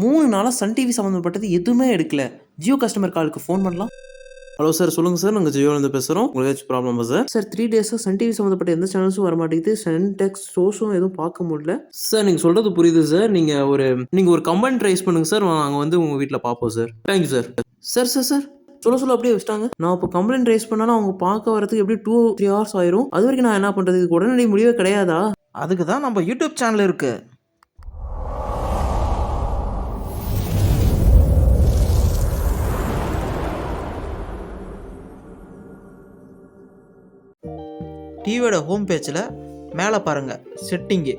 3 நாளா Sun TV சம்மந்தப்பட்டது எதுவுமே எடுக்கல. ஜியோ கஸ்டமர் காலுக்கு ஃபோன் பண்ணலாம். ஹலோ சார், சொல்லுங்க சார். நாங்க ஜியோலேருந்து பேசுறோம். உங்களுக்கு ஏதாச்சும் ப்ராப்ளமா சார்? சார் 3 டேஸா சன் டிவி சம்மந்தப்பட்ட எந்த சேனல்ஸும் வர மாட்டேங்குது. சன் டெக்ஸ்ட் ஷோஸும் எதுவும் பார்க்க முடியல. சார் நீங்க சொல்றது புரியுது சார். நீங்க ஒரு கம்ப்ளைண்ட் ரைஸ் பண்ணுங்க சார். நாங்க வந்து உங்க வீட்ல பார்ப்போம் சார். Thank you sir. சார் சொல்ல அப்படியே வச்சுட்டாங்க. நான் இப்போ கம்ப்ளைண்ட் ரைஸ் பண்ணாலும் அவங்க பார்க்க வரதுக்கு எப்படி 2-3 ஹவர்ஸ் ஆயிரும். அது வரைக்கும் நான் என்ன பண்றது? இதுக்கு உடனடி முடிவே கிடையாதா? அதுக்கு தான் நம்ம யூடியூப் சேனல் இருக்கு. டிவியோட ஹோம் பேஜில் மேலே பாருங்கள், செட்டிங்கு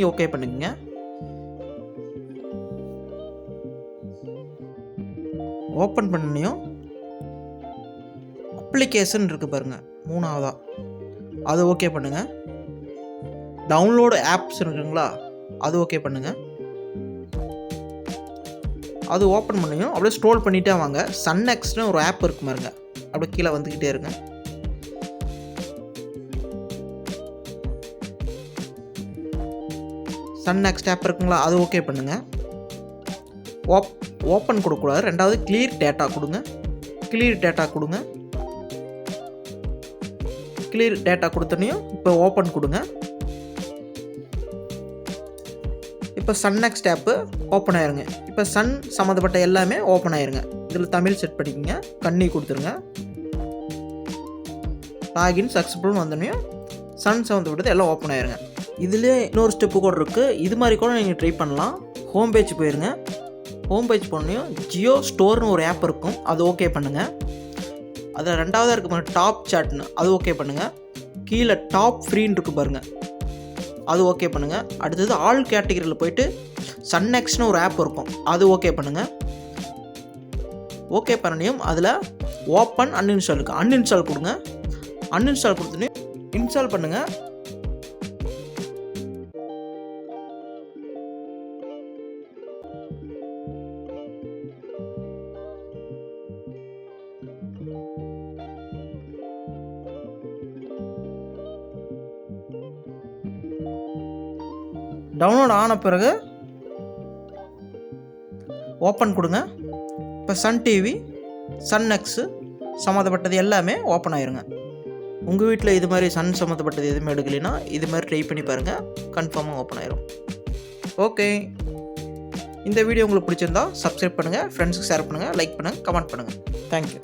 ஓகே பண்ணுங்க. ஓப்பன் பண்ணியும் அப்ளிகேஷன் இருக்குது பாருங்கள், 3ஆவதா அது ஓகே பண்ணுங்கள். டவுன்லோடு ஆப்ஸ் இருக்குங்களா, அது ஓகே பண்ணுங்கள். அது ஓப்பன் பண்ணியும் அப்படியே ஸ்க்ரோல் பண்ணிகிட்டே வாங்க. சன் நெக்ஸ்ட்னு ஒரு ஆப் இருக்கு பாருங்க, அப்படியே கீழே வந்துக்கிட்டே இருங்க. சன் நெக்ஸ்ட் ஆப் இருக்குங்களா, அது ஓகே பண்ணுங்கள். ஓப்பன் கொடுக்கக்கூடாது. ரெண்டாவது கிளியர் டேட்டா கொடுங்க. கிளியர் டேட்டா கொடுத்தனையும் இப்போ ஓப்பன் கொடுங்க. இப்போ சன் நெக்ஸ்ட் ஆப்பு ஓப்பன் ஆயிருங்க. இப்போ சன் சம்மந்தப்பட்ட எல்லாமே ஓப்பன் ஆயிருங்க. இதில் தமிழ் செட் பண்ணிக்கோங்க, கண்ணி கொடுத்துருங்க. லாகின் சக்ஸஸ்ஃபுல்னு வந்தோடனையும் சன் சம்மந்தப்பட்டது எல்லாம் ஓப்பன் ஆயிருங்க. இதிலே இன்னொரு ஸ்டெப்பு கூட இருக்குது. இது மாதிரி கூட நீங்கள் ட்ரை பண்ணலாம். ஹோம் பேஜ் போயிருங்க. ஹோம் பேஜ் போனோடனையும் ஜியோ ஸ்டோர்னு ஒரு ஆப் இருக்கும், அது ஓகே பண்ணுங்கள். அதில் ரெண்டாவதாக இருக்கு பாருங்கள், டாப் சாட்னு, அது ஓகே பண்ணுங்கள். கீழே டாப் ஃப்ரீன்னு இருக்குது பாருங்கள், அது ஓகே பண்ணுங்கள். அடுத்தது ஆல் கேட்டகரியில் போயிட்டு சன் நெக்ஸ்ட்னு ஒரு ஆப் இருக்கும், அது ஓகே பண்ணுங்கள். ஓகே பண்ணனையும் அதில் ஓப்பன் அன்இன்ஸ்டால் இருக்குது, அன்இன்ஸ்டால் கொடுங்க. அன்இன்ஸ்டால் கொடுத்தோன்னே இன்ஸ்டால் பண்ணுங்கள். டவுன்லோட் ஆன பிறகு ஓப்பன் கொடுங்க. இப்போ சன் டிவி, சன் நெக்ஸ்ட் சம்மந்தப்பட்டது எல்லாமே ஓப்பன் ஆயிருங்க. உங்கள் வீட்டில் இது மாதிரி சன் சம்மந்தப்பட்டது எதுவுமே எடுக்கலைன்னா இது மாதிரி ட்ரை பண்ணி பாருங்கள், கன்ஃபார்மாக ஓப்பன் ஆயிரும். ஓகே, இந்த வீடியோ உங்களுக்கு பிடிச்சிருந்தா சப்ஸ்கிரைப் பண்ணுங்கள், ஃப்ரெண்ட்ஸுக்கு ஷேர் பண்ணுங்கள், லைக் பண்ணுங்கள், கமெண்ட் பண்ணுங்கள். தேங்க்யூ.